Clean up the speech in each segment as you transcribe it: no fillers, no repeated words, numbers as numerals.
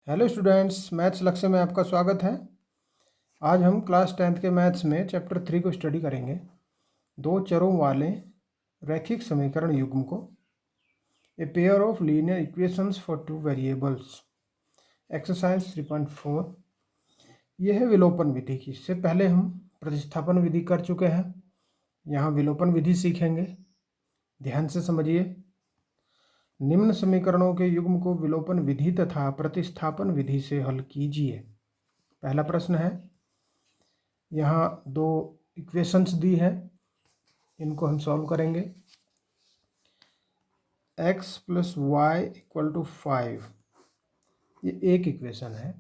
Hello students, maths लक्ष्य में आपका स्वागत है। आज हम क्लास 10th के मैथ्स में चैप्टर 3 को स्टडी करेंगे। दो चरों वाले रैखिक समीकरण युग्म को, a pair of linear equations for two variables, exercise 3.4। यह है विलोपन विधि की। इससे पहले हम प्रतिस्थापन विधि कर चुके हैं, यहाँ विलोपन विधि सीखेंगे। ध्यान से समझिए। निम्न समीकरणों के युग्म को विलोपन विधि तथा प्रतिस्थापन विधि से हल कीजिए। पहला प्रश्न है, यहाँ दो इक्वेशंस दी है, इनको हम सॉल्व करेंगे। x + y = 5, ये एक इक्वेशन है।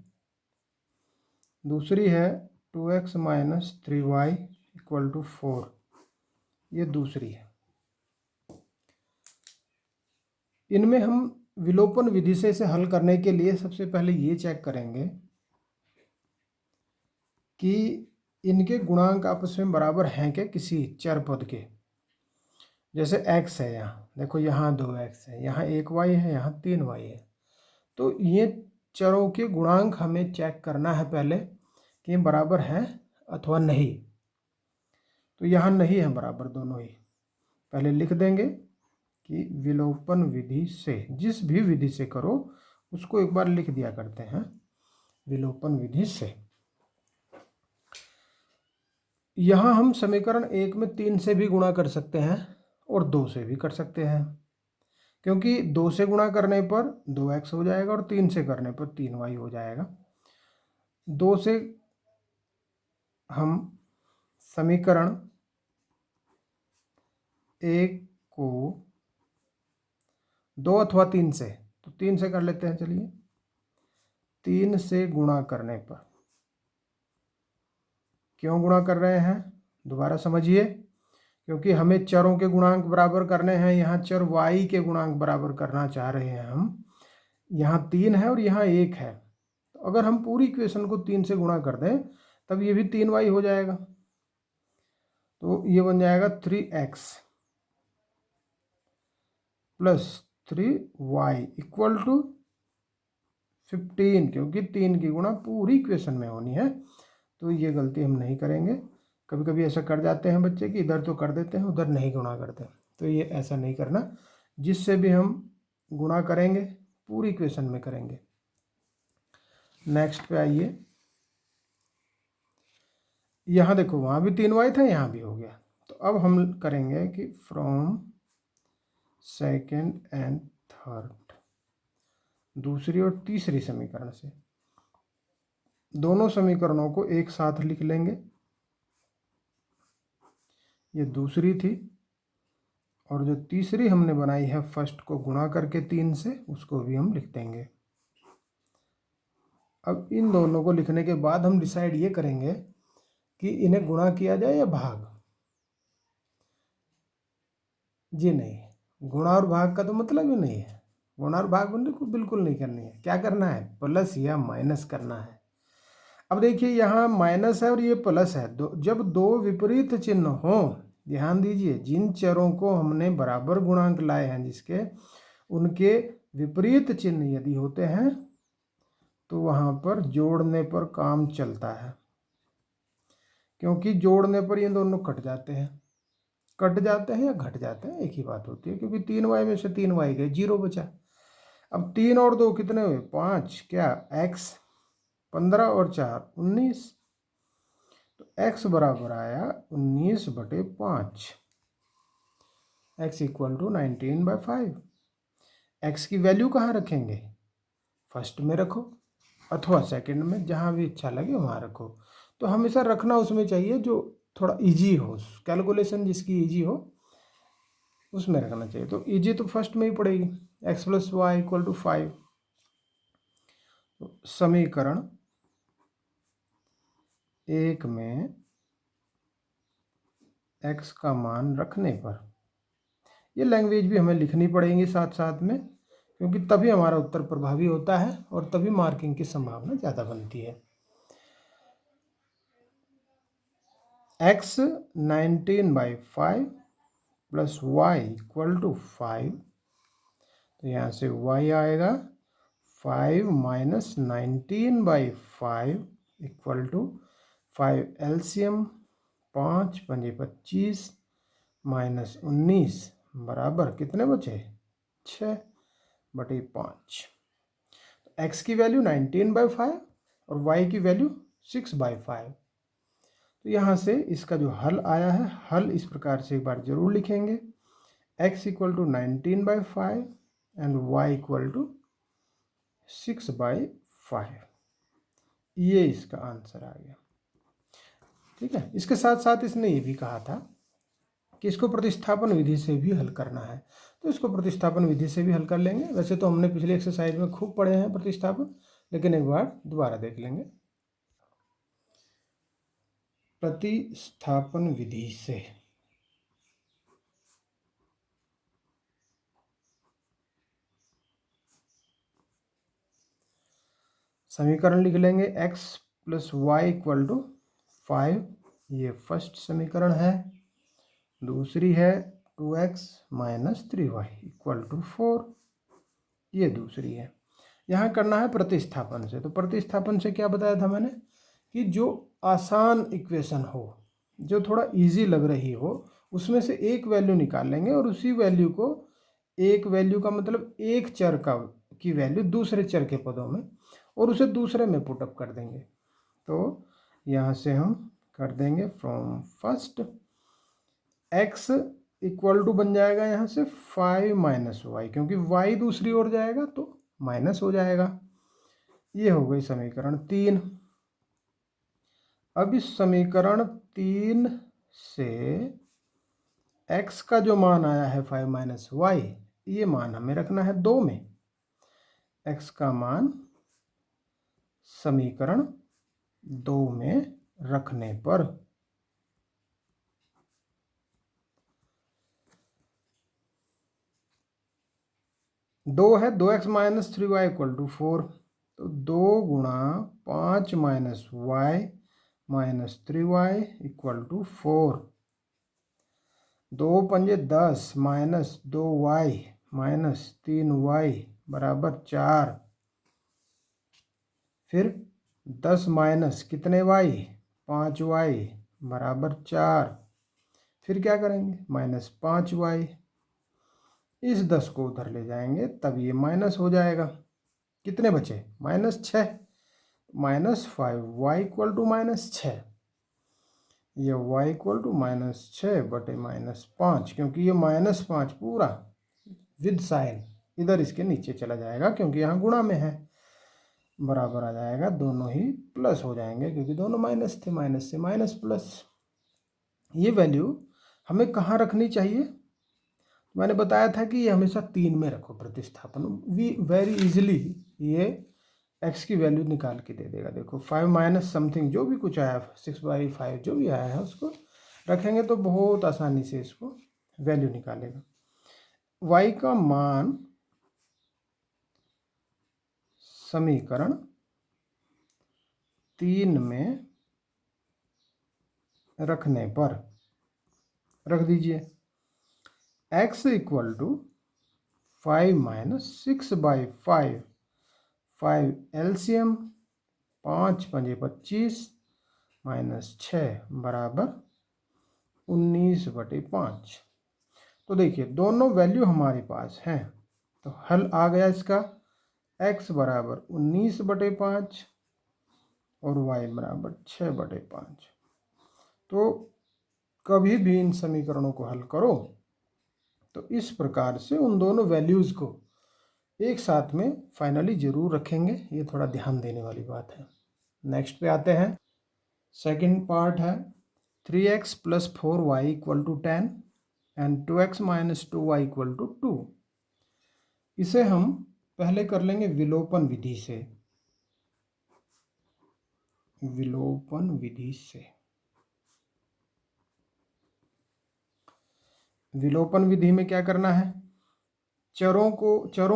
दूसरी है 2x - 3y = 4, ये दूसरी है। इनमें हम विलोपन विधि से इसे हल करने के लिए सबसे पहले ये चेक करेंगे कि इनके गुणांक आपस में बराबर हैं क्या किसी चर पद के। जैसे x है, यहाँ देखो, यहाँ 2x है, यहाँ 1y है, यहाँ 3y है। तो ये चरों के गुणांक हमें चेक करना है पहले कि बराबर हैं अथवा नहीं। तो यहाँ नहीं है बराबर दोनों ही। पहले लिख देंगे कि विलोपन विधि से, जिस भी विधि से करो उसको एक बार लिख दिया करते हैं, विलोपन विधि से। यहाँ हम समीकरण 1 में 3 से भी गुणा कर सकते हैं और 2 से भी कर सकते हैं, क्योंकि 2 से गुणा करने पर 2x हो जाएगा और 3 से करने पर 3y हो जाएगा। 2 से हम समीकरण 1 को 2 अथवा 3 से, तो 3 से कर लेते हैं। चलिए, 3 से गुणा करने पर, क्यों गुणा कर रहे हैं दोबारा समझिए, क्योंकि हमें चरों के गुणांक बराबर करने हैं। यहाँ चर y के गुणांक बराबर करना चाह रहे हैं हम। यहाँ 3 है और यहाँ 1 है, तो अगर हम पूरी इक्वेशन को 3 से गुणा कर दें तब ये भी 3y हो जाएगा। तो ये बन जाएगा 3x + 3y = 15, क्योंकि 3 की गुणा पूरी इक्वेशन में होनी है। तो ये गलती हम नहीं करेंगे। कभी कभी ऐसा कर जाते हैं बच्चे कि इधर तो कर देते हैं, उधर नहीं गुणा करते। तो ये ऐसा नहीं करना। जिससे भी हम गुणा करेंगे पूरी इक्वेशन में करेंगे। नेक्स्ट पे आइए। यहाँ देखो, वहाँ भी 3y था, यहाँ भी हो गया। तो अब हम करेंगे कि फ्रॉम सेकेंड एंड थर्ड, दूसरी और तीसरी समीकरण से दोनों समीकरणों को एक साथ लिख लेंगे। ये दूसरी थी, और जो तीसरी हमने बनाई है फर्स्ट को गुणा करके 3 से, उसको भी हम लिख देंगे। अब इन दोनों को लिखने के बाद हम डिसाइड ये करेंगे कि इन्हें गुणा किया जाए या भाग। जी नहीं, गुणा और भाग का तो मतलब ही नहीं है। गुणा और भाग बिल्कुल नहीं करनी है। क्या करना है, प्लस या माइनस करना है। अब देखिए, यहाँ माइनस है और ये प्लस है। जब दो विपरीत चिन्ह हो, ध्यान दीजिए, जिन चरों को हमने बराबर गुणांक लाए हैं जिसके, उनके विपरीत चिन्ह यदि होते हैं तो वहाँ पर जोड़ने पर काम चलता है, क्योंकि जोड़ने पर ये दोनों कट जाते हैं। कट जाते हैं या घट जाते हैं, एक ही बात होती है, क्योंकि 3y में से 3y गए, 0 बचा। अब 3 और 2 कितने हुए, 5, क्या x, 15 और 4 19। तो x बराबर आया 19/5, x = 19/5। x की वैल्यू कहाँ रखेंगे, फर्स्ट में रखो अथवा सेकंड में, जहाँ भी अच्छा लगे वहाँ रखो। तो हमेशा रखना उसमें चाहिए जो थोड़ा इजी हो, कैलकुलेशन जिसकी इजी हो उसमें रखना चाहिए। तो इजी तो फर्स्ट में ही पड़ेगी, x + y = 5। तो समीकरण 1 में x का मान रखने पर, ये लैंग्वेज भी हमें लिखनी पड़ेगी साथ साथ में, क्योंकि तभी हमारा उत्तर प्रभावी होता है और तभी मार्किंग की संभावना ज़्यादा बनती है। x 19/5 + y = 5, तो यहाँ से y आएगा 5 माइनस 19/5 इक्वल टू 5 एलसीएम 5 पंजे 25 माइनस 19 बराबर कितने बचे 6/5। एक्स की वैल्यू 19/5 और वाई की वैल्यू 6/5। तो यहाँ से इसका जो हल आया है, हल इस प्रकार से एक बार जरूर लिखेंगे, x equal to 19/5 and y equal to 6/5। ये इसका आंसर आ गया। ठीक है, इसके साथ साथ इसने ये भी कहा था कि इसको प्रतिस्थापन विधि से भी हल करना है, तो इसको प्रतिस्थापन विधि से भी हल कर लेंगे। वैसे तो हमने पिछले एक्सरसाइज में खूब पढ़े हैं प्रतिस्थापन, लेकिन एक बार दोबारा देख लेंगे। प्रतिस्थापन विधि से समीकरण लिख लेंगे x plus Y equal to 5, ये फर्स्ट समीकरण है। दूसरी है 2x minus 3y equal to 4, ये दूसरी है। यहाँ करना है प्रतिस्थापन से। तो प्रतिस्थापन से क्या बताया था मैंने कि जो आसान इक्वेशन हो, जो थोड़ा इजी लग रही हो, उसमें से एक वैल्यू निकाल लेंगे और उसी वैल्यू को, एक वैल्यू का मतलब एक चर का की वैल्यू दूसरे चर के पदों में, और उसे दूसरे में पुटअप कर देंगे। तो यहाँ से हम कर देंगे from first x equal to बन जाएगा यहाँ से 5 माइनस वाई, क्योंकि y दूसरी ओर जाएगा तो माइनस हो जाएगा। ये हो गई समीकरण 3। अब इस समीकरण 3 से x का जो मान आया है 5 माइनस वाई, ये मान हमें रखना है 2 में। x का मान समीकरण 2 में रखने पर 2 है, 2x minus 3y equal to 4, तो 2 गुणा 5 minus Y minus 3y equal to 4। 2 पंजे 10 माइनस 2y माइनस 3y बराबर 4। फिर 10 माइनस कितने y, 5y बराबर 4। फिर क्या करेंगे, माइनस 5y। इस 10 को उधर ले जाएंगे तब ये माइनस हो जाएगा। कितने बचे, minus 6, minus 5y equal to minus 6। ये y इक्वल टू माइनस 6 बटे माइनस 5, क्योंकि ये माइनस 5 पूरा विद साइन इधर इसके नीचे चला जाएगा, क्योंकि यहाँ गुणा में है, बराबर आ जाएगा, दोनों ही प्लस हो जाएंगे क्योंकि दोनों माइनस थे, माइनस से माइनस प्लस। ये वैल्यू हमें कहाँ रखनी चाहिए, मैंने बताया था कि ये हमेशा 3 में रखो प्रतिस्थापन, वेरी इजीली ये x की वैल्यू निकाल के दे देगा। देखो 5 माइनस समथिंग जो भी कुछ आया, 6/5 जो भी आया है उसको रखेंगे तो बहुत आसानी से इसको वैल्यू निकालेगा। y का मान समीकरण 3 में रखने पर रख दीजिए, x equal to 5 minus 6/5, 5 LCM 5 पंजे 25 माइनस 6 बराबर 19/5। तो देखिए दोनों वैल्यू हमारे पास हैं, तो हल आ गया इसका, x बराबर 19/5 और y बराबर 6/5। तो कभी भी इन समीकरणों को हल करो तो इस प्रकार से उन दोनों वैल्यूज़ को एक साथ में फाइनली जरूर रखेंगे, ये थोड़ा ध्यान देने वाली बात है। नेक्स्ट पे आते हैं, सेकंड पार्ट है 3x plus 4y equal to 10 and 2x minus 2y equal to 2। इसे हम पहले कर लेंगे विलोपन विधि से। विलोपन विधि से, विलोपन विधि में क्या करना है, चरों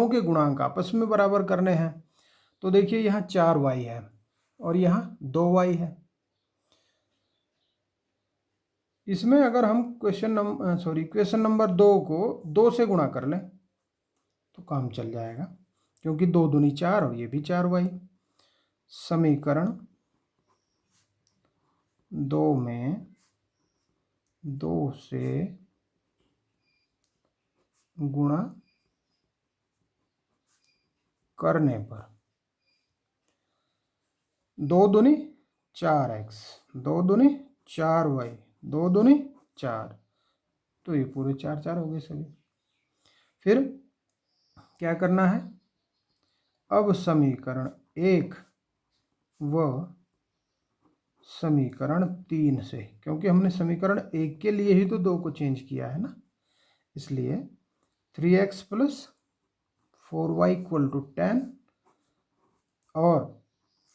के गुणांक आपस में बराबर करने हैं। तो देखिए यहाँ 4y है और यहाँ 2y है। इसमें अगर हम इक्वेशन नंबर 2 को 2 से गुणा कर लें तो काम चल जाएगा, क्योंकि 2 दूनी 4 और ये भी 4y। समीकरण 2 में 2 से गुणा करने पर 2 दूनी 4x, 2 दूनी 4y, 2 दूनी 4, तो ये पूरे 4 4 हो गए सभी। फिर क्या करना है, अब समीकरण 1 व समीकरण 3 से, क्योंकि हमने समीकरण 1 के लिए ही तो 2 को चेंज किया है ना, इसलिए 3x plus 4y equal to 10 और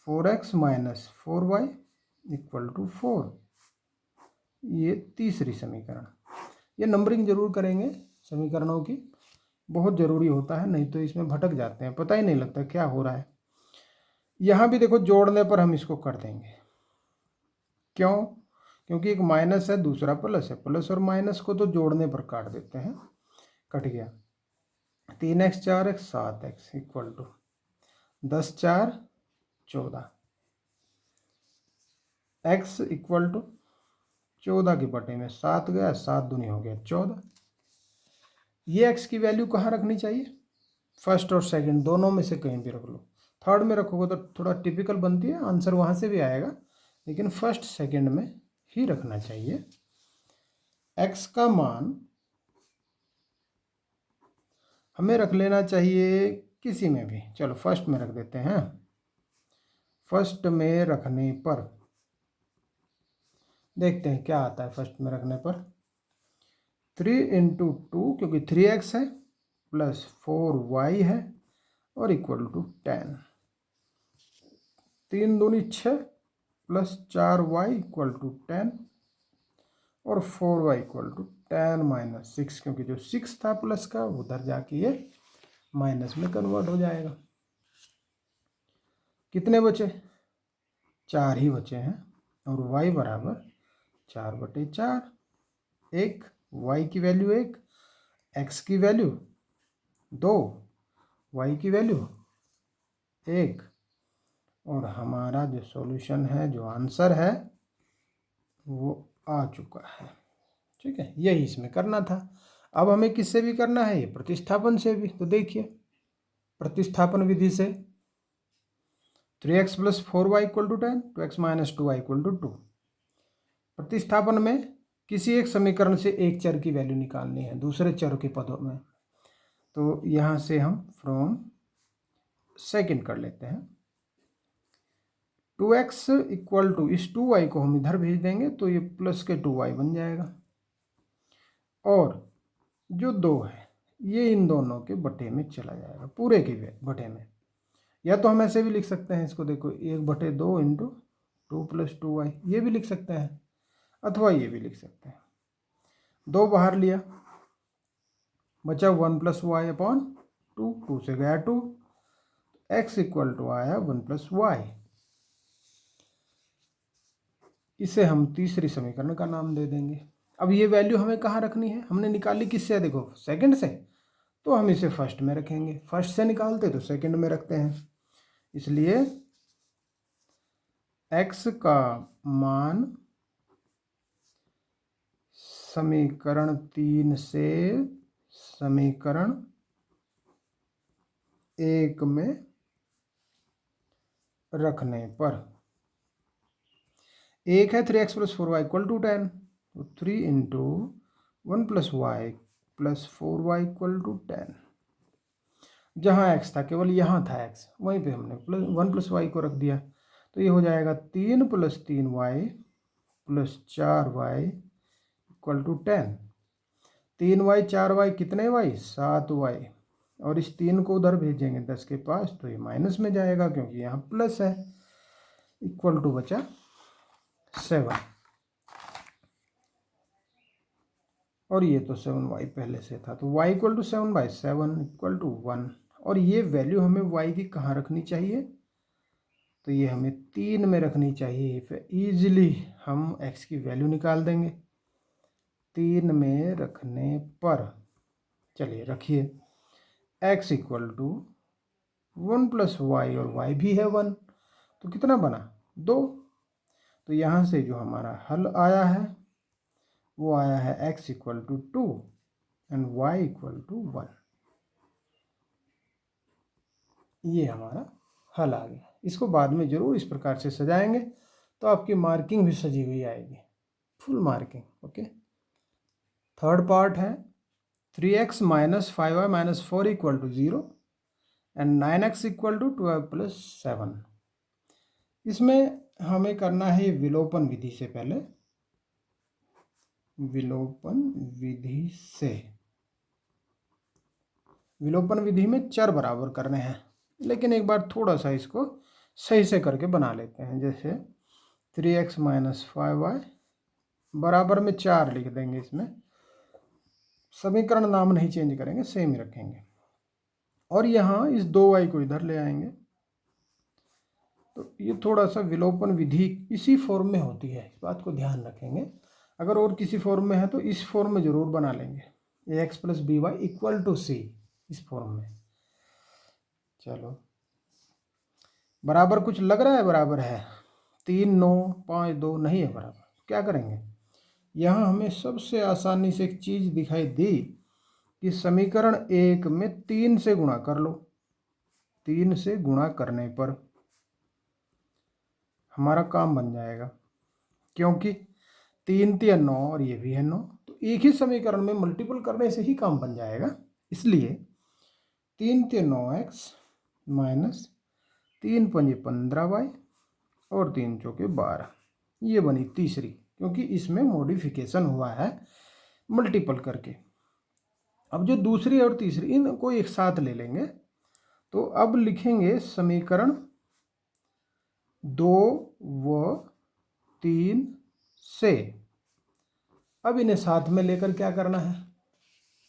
4x minus 4y equal to 4, ये तीसरी समीकरण। ये नंबरिंग जरूर करेंगे समीकरणों की, बहुत ज़रूरी होता है, नहीं तो इसमें भटक जाते हैं, पता ही नहीं लगता क्या हो रहा है। यहाँ भी देखो जोड़ने पर हम इसको कर देंगे, क्यों, क्योंकि एक माइनस है दूसरा प्लस है, प्लस और माइनस को तो जोड़ने पर काट देते हैं, कट गया। 3x 4x 7x equal to 10 4 14, x equal to 14 के बटे में 7 गया, 7 दूनी हो गया 14। ये x की वैल्यू कहाँ रखनी चाहिए, फर्स्ट और सेकंड दोनों में से कहीं भी रख लो। थर्ड में रखोगे तो थोड़ा टिपिकल बनती है, आंसर वहाँ से भी आएगा, लेकिन फर्स्ट सेकंड में ही रखना चाहिए। x का मान हमें रख लेना चाहिए किसी में भी, चलो फर्स्ट में रख देते हैं। फर्स्ट में रखने पर देखते हैं क्या आता है। फर्स्ट में रखने पर 3 इंटू 2, क्योंकि 3x है प्लस 4y है और इक्वल टू 10, 3 दूनी 6 प्लस 4y इक्वल टू 10 और 4y इक्वल टू 10 माइनस 6, क्योंकि जो 6 था प्लस का उधर जाके ये माइनस में कन्वर्ट हो जाएगा। कितने बचे, 4 ही बचे हैं, और y बराबर 4/4, 1 y की वैल्यू 1, x की वैल्यू 2, y की वैल्यू 1, और हमारा जो सॉल्यूशन है, जो आंसर है, वो आ चुका है। ठीक है, यही इसमें करना था। अब हमें किससे भी करना है, ये प्रतिस्थापन से भी। तो देखिए प्रतिस्थापन विधि से 3x plus 4y equal to 10, 2x minus 2y equal to 2। प्रतिस्थापन में किसी एक समीकरण से एक चर की वैल्यू निकालनी है दूसरे चर के पदों में, तो यहाँ से हम फ्रॉम सेकंड कर लेते हैं। 2x इक्वल टू, इस 2y को हम इधर भेज देंगे तो ये प्लस के 2y बन जाएगा, और जो 2 है ये इन दोनों के बटे में चला जाएगा, पूरे के बटे में। या तो हम ऐसे भी लिख सकते हैं इसको, देखो 1/2 इंटू 2 प्लस 2y, ये भी लिख सकते हैं, अथवा ये भी लिख सकते हैं। 2 बाहर लिया, बचा 1 प्लस वाई अपॉन 2, 2 से गया 2, x इक्वल टू आया 1 प्लस वाई। इसे हम तीसरी समीकरण का नाम दे देंगे। अब ये वैल्यू हमें कहाँ रखनी है, हमने निकाली किससे, देखो सेकंड से, तो हम इसे फर्स्ट में रखेंगे। फर्स्ट से निकालते तो सेकंड में रखते हैं, इसलिए x का मान समीकरण 3 से समीकरण 1 में रखने पर, एक है 3x plus 4y equal to 10, तो 3 into 1 plus Y plus 4y equal to 10। जहाँ x था केवल यहाँ था x, वहीं पे हमने प्लस 1 प्लस वाई को रख दिया, तो ये हो जाएगा 3 plus 3y plus 4y equal to 10। 3y 4y कितने y, 7y, और इस 3 को उधर भेजेंगे 10 के पास, तो ये माइनस में जाएगा क्योंकि यहाँ प्लस है, इक्वल टू बचा 7, और ये तो 7y पहले से था, तो y equal to 7/7 equal to 1। और ये वैल्यू हमें y की कहाँ रखनी चाहिए, तो ये हमें 3 में रखनी चाहिए, फिर ईजिली हम x की वैल्यू निकाल देंगे 3 में रखने पर। चलिए रखिए, x equal to 1 plus Y और वाई भी है 1, तो कितना बना 2। तो यहाँ से जो हमारा हल आया है वो आया है x equal to 2 and y equal to 1। ये हमारा हल आ गया। इसको बाद में जरूर इस प्रकार से सजाएंगे तो आपकी मार्किंग भी सजी हुई आएगी, full marking. Okay, third part है 3x minus 5y minus 4 equal to 0 and 9x equal to 12 plus 7। इसमें हमें करना है विलोपन विधि से, पहले विलोपन विधि से। विलोपन विधि में चर बराबर करने हैं, लेकिन एक बार थोड़ा सा इसको सही से करके बना लेते हैं। जैसे 3x माइनस 5y बराबर में 4 लिख देंगे। इसमें समीकरण नाम नहीं चेंज करेंगे, सेम ही रखेंगे। और यहाँ इस 2y को इधर ले आएंगे। तो ये थोड़ा सा विलोपन विधि इसी फॉर्म में होती है, इस बात को ध्यान रखेंगे। अगर और किसी फॉर्म में है तो इस फॉर्म में जरूर बना लेंगे, ax plus B Y equal to C, इस फॉर्म में। चलो, बराबर कुछ लग रहा है, बराबर है 3 9 5 2 नहीं है बराबर। क्या करेंगे, यहाँ हमें सबसे आसानी से एक चीज दिखाई दी कि समीकरण 1 में 3 से गुणा कर लो। 3 से गुणा करने पर हमारा काम बन जाएगा, क्योंकि 3 3 9 और ये भी है 9, तो एक ही समीकरण में मल्टीपल करने से ही काम बन जाएगा। इसलिए 3 3 9x माइनस 3 5 15y और 3 चौके 12, ये बनी तीसरी, क्योंकि इसमें मॉडिफिकेशन हुआ है मल्टीपल करके। अब जो दूसरी और तीसरी इनको एक साथ ले लेंगे, तो अब लिखेंगे समीकरण 2 व 3 से। अब इन्हें साथ में लेकर क्या करना है,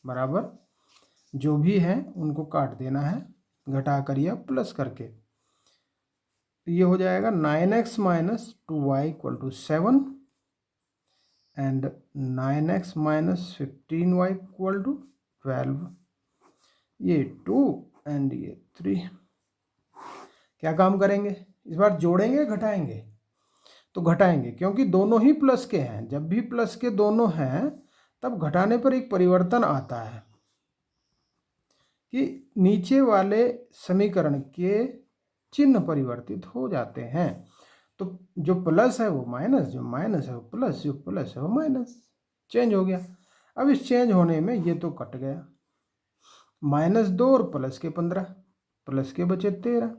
बराबर जो भी है उनको काट देना है, घटाकर या प्लस करके। तो ये हो जाएगा 9x minus 2y equal to 7 and 9x minus 15y equal to 12। ये 2 एंड ये 3। क्या काम करेंगे, इस बार जोड़ेंगे घटाएंगे, तो घटाएंगे, क्योंकि दोनों ही प्लस के हैं। जब भी प्लस के दोनों हैं तब घटाने पर एक परिवर्तन आता है कि नीचे वाले समीकरण के चिन्ह परिवर्तित हो जाते हैं। तो जो प्लस है वो माइनस, जो माइनस है वो प्लस, जो प्लस है वो माइनस, चेंज हो गया। अब इस चेंज होने में ये तो कट गया, -2 और प्लस के 15, प्लस के बचे 13,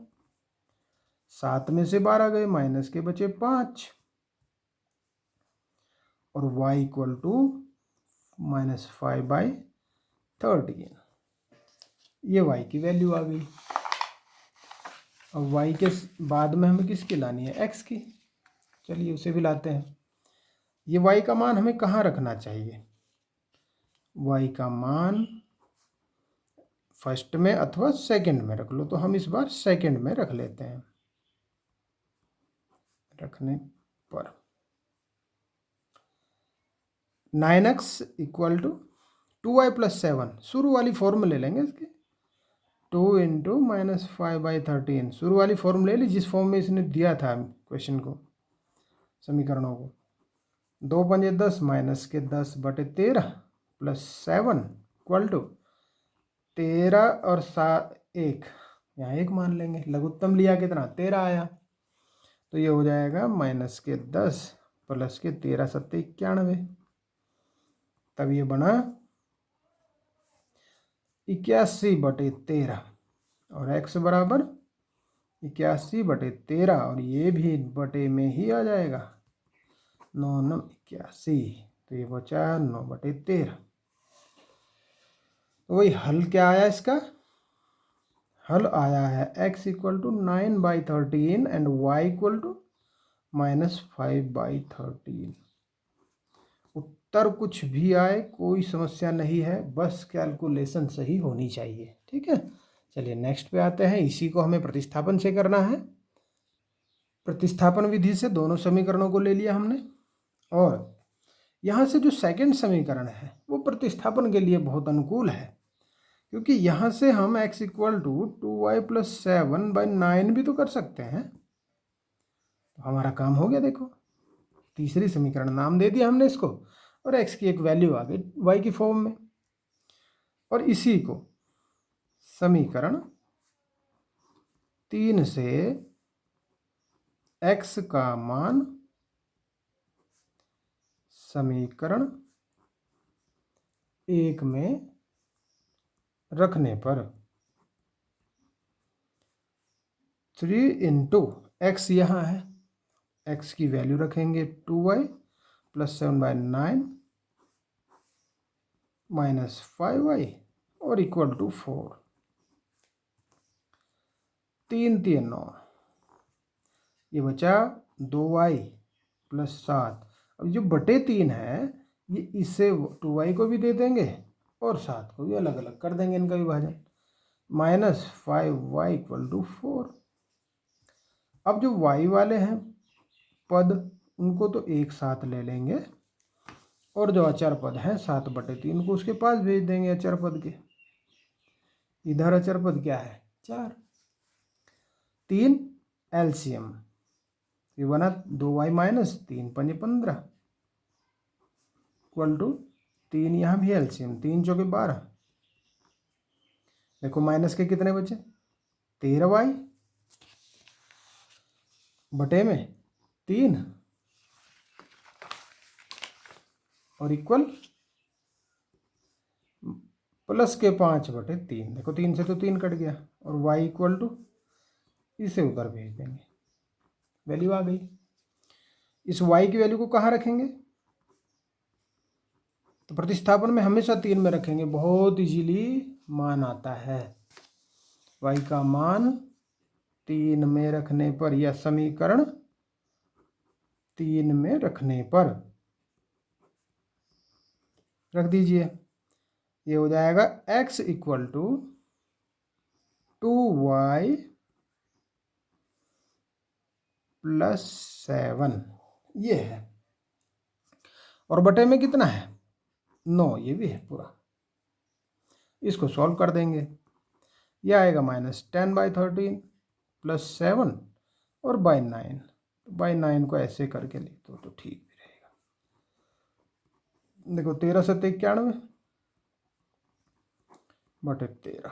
7 में से 12 गए, माइनस के बचे 5 और y इक्वल टू -5/13। ये y की वैल्यू आ गई। अब y के बाद में हमें किसकी लानी है, x की। चलिए उसे भी लाते हैं। ये y का मान हमें कहाँ रखना चाहिए, y का मान फर्स्ट में अथवा सेकंड में रख लो। तो हम इस बार सेकंड में रख लेते हैं। रखने पर 9x equal to 2y plus 7, शुरू वाली फॉर्म ले लेंगे इसके, 2 इंटू -5/13, शुरू वाली फॉर्म ले ली जिस फॉर्म में इसने दिया था क्वेश्चन को, समीकरणों को। 2 पंजे 10, माइनस के 10/13 प्लस 7 इक्वल टू 13 और 7 1, यहाँ 1 मान लेंगे। लघुत्तम लिया कितना, 13 आया, तो ये हो जाएगा माइनस के 10 प्लस के 13 7 91। तब ये बना 81/13 और x बराबर 81/13, और ये भी बटे में ही आ जाएगा, 9 9 81, तो ये बचा 9/13। तो वही हल क्या आया इसका, हल आया है x equal to 9/13 and y equal to -5/13। उत्तर कुछ भी आए कोई समस्या नहीं है, बस कैलकुलेशन सही होनी चाहिए। ठीक है, चलिए नेक्स्ट पे आते हैं। इसी को हमें प्रतिस्थापन से करना है। प्रतिस्थापन विधि से दोनों समीकरणों को ले लिया हमने, और यहाँ से जो सेकंड समीकरण है वो प्रतिस्थापन के लिए बहुत अनुकूल है, क्योंकि यहाँ से हम x इक्वल टू 2y + 7/9 भी तो कर सकते हैं। तो हमारा काम हो गया। देखो तीसरी समीकरण नाम दे दिया हमने इसको, और x की एक वैल्यू आ गई y की फॉर्म में। और इसी को समीकरण 3 से x का मान समीकरण 1 में रखने पर 3 × x यहाँ है, x की वैल्यू रखेंगे 2y + 7/9 - 5y और इक्वल टू 4। 3 × 3 = 9, ये बचा 2y + 7। अब जो बटे 3 है ये इससे 2y को भी दे देंगे और 7 को भी अलग अलग कर देंगे इनका विभाजन, -5y = 4। अब जो y वाले हैं पद उनको तो एक साथ ले लेंगे और जो अचर पद है 7/3 को उसके पास भेज देंगे अचर पद के। इधर अचर पद क्या है 4। 3 एलसीएम ये बना 2y - 3 × 5 = 15 इक्वल टू 3, यहाँ भी एलसीएम 3 × 4 = 12। देखो माइनस के कितने बचे 13y बटे में 3 और इक्वल प्लस के 5/3। देखो 3 से तो 3 कट गया और y इक्वल टू इसे उधर भेज देंगे, वैल्यू आ गई। इस y की वैल्यू को कहाँ रखेंगे तो प्रतिस्थापन में हमेशा 3 में रखेंगे, बहुत इजीली मान आता है। y का मान 3 में रखने पर या समीकरण 3 में रखने पर रख दीजिए, ये हो जाएगा x इक्वल टू 2y + 7 ये है, और बटे में कितना है 9, ये भी है पूरा। इसको सॉल्व कर देंगे, यह आएगा -10/13 + 7 और /9। /9 को ऐसे करके लिख दो तो ठीक भी रहेगा। देखो 13 × 7 = 91 बटे 13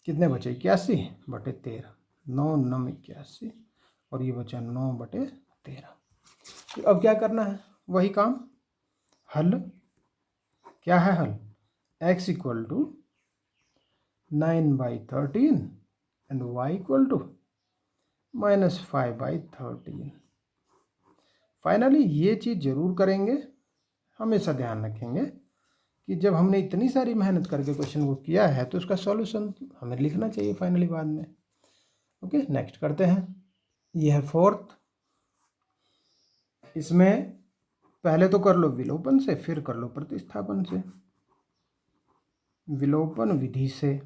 कितने बचे 81/13, 9 × 9 = 81 और ये बचा 9/13। तो अब क्या करना है वही काम, हल क्या है हल x equal to 9/13 and y equal to -5/13। Finally ये चीज़ जरूर करेंगे, हमेशा ध्यान रखेंगे कि जब हमने इतनी सारी मेहनत करके क्वेश्चन को किया है तो उसका सॉल्यूशन हमें लिखना चाहिए फाइनली बाद में। ओके नेक्स्ट करते हैं, ये है 4th। इसमें पहले तो कर लो विलोपन से, फिर कर लो प्रतिस्थापन से। विलोपन विधि से,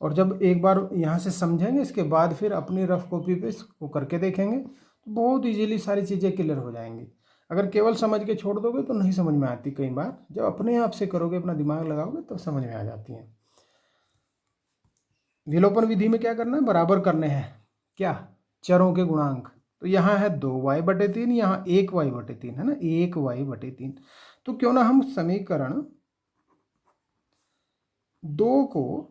और जब एक बार यहाँ से समझेंगे इसके बाद फिर अपनी रफ कॉपी पे इसको करके देखेंगे तो बहुत इजीली सारी चीज़ें क्लियर हो जाएंगी। अगर केवल समझ के छोड़ दोगे तो नहीं समझ में आती, कई बार जब अपने आप से करोगे अपना दिमाग लगाओगे तो समझ में आ जाती हैं। विलोपन विधि में क्या करना है, बराबर करने हैं क्या चरों के गुणांक। तो यहाँ है 2y/3, यहाँ 1y/3 है ना, 1y/3। तो क्यों ना हम समीकरण 2 को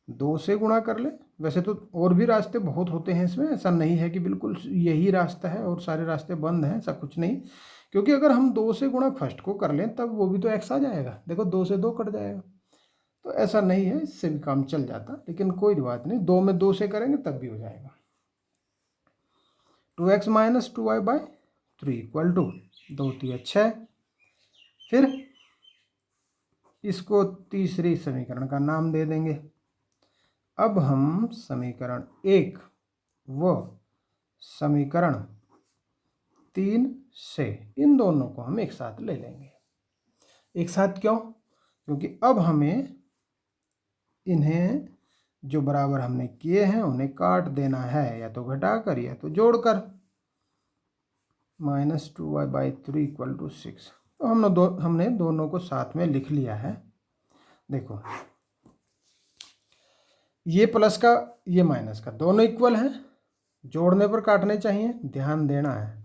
2 से गुणा कर ले। वैसे तो और भी रास्ते बहुत होते हैं इसमें, ऐसा नहीं है कि बिल्कुल यही रास्ता है और सारे रास्ते बंद हैं, ऐसा कुछ नहीं। क्योंकि अगर हम 2 से गुणा फर्स्ट को कर लें तब वो भी तो x आ जाएगा। देखो 2 से 2 कट जाएगा, तो ऐसा नहीं है, इससे भी काम चल जाता। लेकिन कोई बात नहीं, 2 में 2 से करेंगे तब भी हो जाएगा। 2x - 2y/3 equal to 2 × 3 = 6। फिर इसको तीसरी समीकरण का नाम दे देंगे। अब हम समीकरण 1 व समीकरण 3 से इन दोनों को हम एक साथ ले लेंगे। एक साथ क्यों, क्योंकि अब हमें इन्हें जो बराबर हमने किए हैं उन्हें काट देना है, या तो घटाकर या तो जोड़कर। -2y/3 equal to 6। तो हमने दोनों को साथ में लिख लिया है। देखो ये प्लस का ये माइनस का दोनों इक्वल हैं, जोड़ने पर काटने चाहिए। ध्यान देना है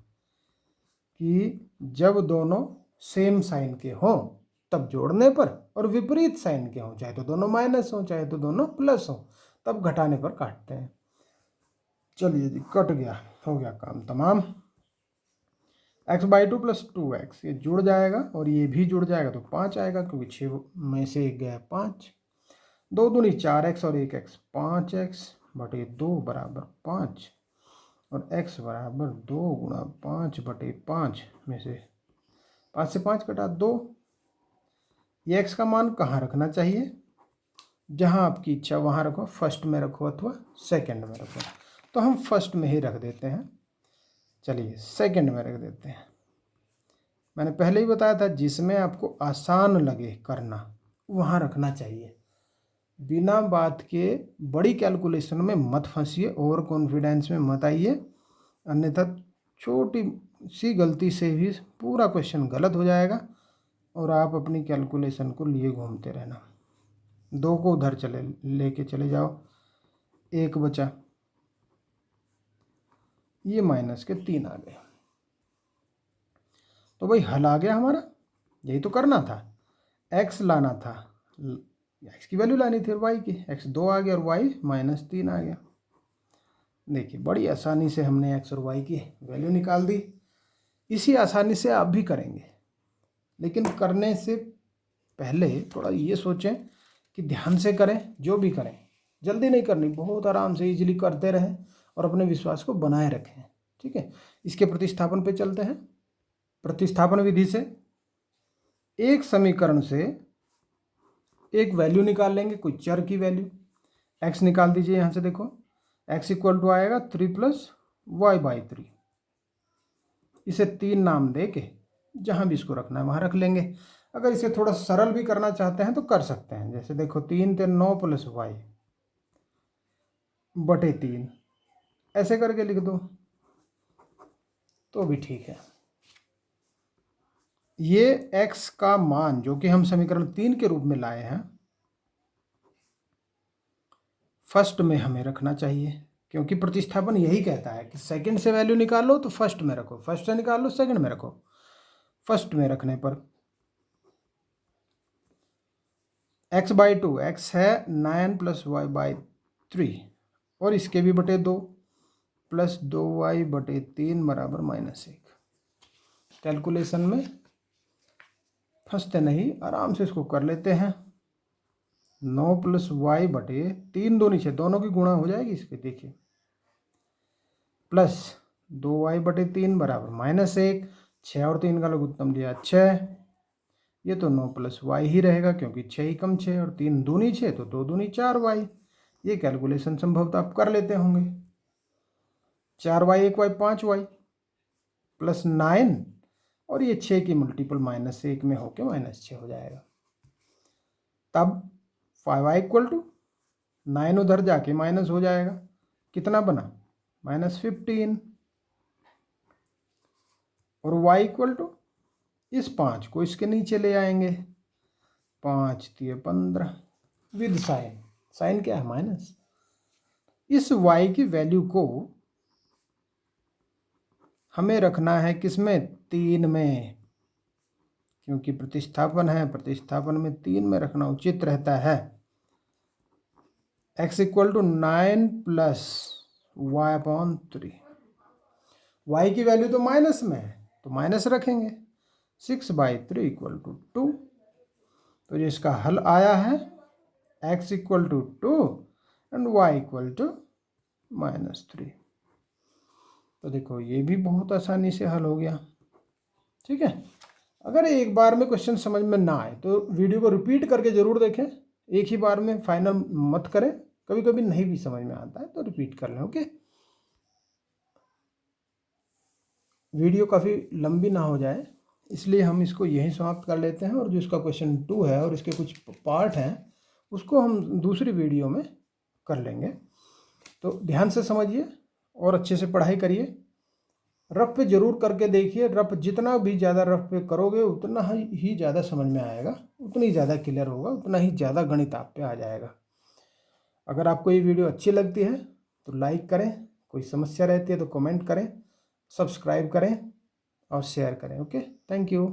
कि जब दोनों सेम साइन के हों तब जोड़ने पर, और विपरीत साइन के हों, चाहे तो दोनों माइनस हों चाहे तो दोनों प्लस हों, तब घटाने पर काटते हैं। चलिए जी, कट गया, हो गया काम तमाम। x/2 + 2x ये जुड़ जाएगा और ये भी जुड़ जाएगा तो 5 आएगा, क्योंकि 6 में से 1 गया 5। 2 दूनी 4x और 1x 5x/2 बराबर 5, और x बराबर 2 गुणा 5/5 में से 5 से 5 कटा 2। ये x का मान कहाँ रखना चाहिए? जहाँ आपकी इच्छा वहाँ रखो, फर्स्ट में रखो अथवा सेकंड में रखो। तो हम फर्स्ट में ही रख देते हैं। चलिए सेकंड में रख देते हैं। मैंने पहले ही बताया था जिसमें आपको आसान लगे करना वहाँ रखना चाहिए। बिना बात के बड़ी कैलकुलेशन में मत फंसिए, ओवर कॉन्फिडेंस में मत आइए, अन्यथा छोटी सी गलती से भी पूरा क्वेश्चन गलत हो जाएगा और आप अपनी कैलकुलेशन को लिए घूमते रहना। 2 को उधर लेके चले जाओ, 1 बचा, ये -3 आ गए। तो भाई हल आ गया हमारा, यही तो करना था। x लाना था, x की वैल्यू लानी थी और y की, x 2 आ गया और y -3 आ गया। देखिए बड़ी आसानी से हमने x और y की वैल्यू निकाल दी। इसी आसानी से आप भी करेंगे, लेकिन करने से पहले थोड़ा ये सोचें कि ध्यान से करें। जो भी करें जल्दी नहीं करनी, बहुत आराम से इजीली करते रहें और अपने विश्वास को बनाए रखें। ठीक है, इसके प्रतिस्थापन पे चलते हैं। प्रतिस्थापन विधि से एक समीकरण से एक वैल्यू निकाल लेंगे, कोई चर की वैल्यू। x निकाल दीजिए यहाँ से, देखो x इक्वल टू आएगा 3 + y/3। इसे 3 नाम दे के जहाँ भी इसको रखना है वहाँ रख लेंगे। अगर इसे थोड़ा सरल भी करना चाहते हैं तो कर सकते हैं। जैसे देखो 3 × 9 + y/3 ऐसे करके लिख दो तो भी ठीक है। ये x का मान जो कि हम समीकरण 3 के रूप में लाए हैं, फर्स्ट में हमें रखना चाहिए, क्योंकि प्रतिस्थापन यही कहता है कि सेकंड से वैल्यू निकालो तो फर्स्ट में रखो, फर्स्ट से निकाल लो सेकंड में रखो। फर्स्ट में रखने पर x/2, x है 9 + y/3 और इसके भी बटे 2 + 2y/3 बराबर -1। कैलकुलेशन में फंसते नहीं, आराम से इसको कर लेते हैं। 9 + y/3 दूनी 6, दोनों की गुणा हो जाएगी इसके, देखिए, प्लस 2y/3 बराबर -1। 6 और 3 का लघुत्तम लिया 6, ये तो 9 + y ही रहेगा, क्योंकि 6 = 6 और 3 दूनी 6 तो 2 दूनी 4y। ये कैलकुलेशन संभवतः आप कर लेते होंगे। 4y 1y 5y + 9 और ये 6 की मल्टीपल -1 में होके -6 हो जाएगा। तब 5y = 9 उधर जाके माइनस हो जाएगा, कितना बना -15, और y = इस 5 को इसके नीचे ले आएंगे, 5 × 15 विद साइन। साइन क्या है? माइनस। इस y की वैल्यू को हमें रखना है किसमें? 3 में, क्योंकि प्रतिस्थापन है, प्रतिस्थापन में 3 में रखना उचित रहता है। x = 9 + y/3। y की वैल्यू तो माइनस में है तो माइनस रखेंगे। 6/3 = 2। तो जिसका हल आया है x = 2 एंड y = -3। तो देखो ये भी बहुत आसानी से हल हो गया। ठीक है, अगर एक बार में क्वेश्चन समझ में ना आए तो वीडियो को रिपीट करके ज़रूर देखें, एक ही बार में फाइनल मत करें। कभी कभी नहीं भी समझ में आता है तो रिपीट कर लें। ओके, वीडियो काफ़ी लंबी ना हो जाए इसलिए हम इसको यहीं समाप्त कर लेते हैं, और जो इसका क्वेश्चन 2 है और इसके कुछ पार्ट हैं उसको हम दूसरी वीडियो में कर लेंगे। तो ध्यान से समझिए और अच्छे से पढ़ाई करिए। रफ पे ज़रूर करके देखिए। रफ जितना भी ज़्यादा रफ पे करोगे उतना ही ज़्यादा समझ में आएगा, उतनी ज़्यादा क्लियर होगा, उतना ही ज़्यादा गणित आप पे आ जाएगा। अगर आपको ये वीडियो अच्छी लगती है तो लाइक करें, कोई समस्या रहती है तो कमेंट करें, सब्सक्राइब करें और शेयर करें। Okay, thank you.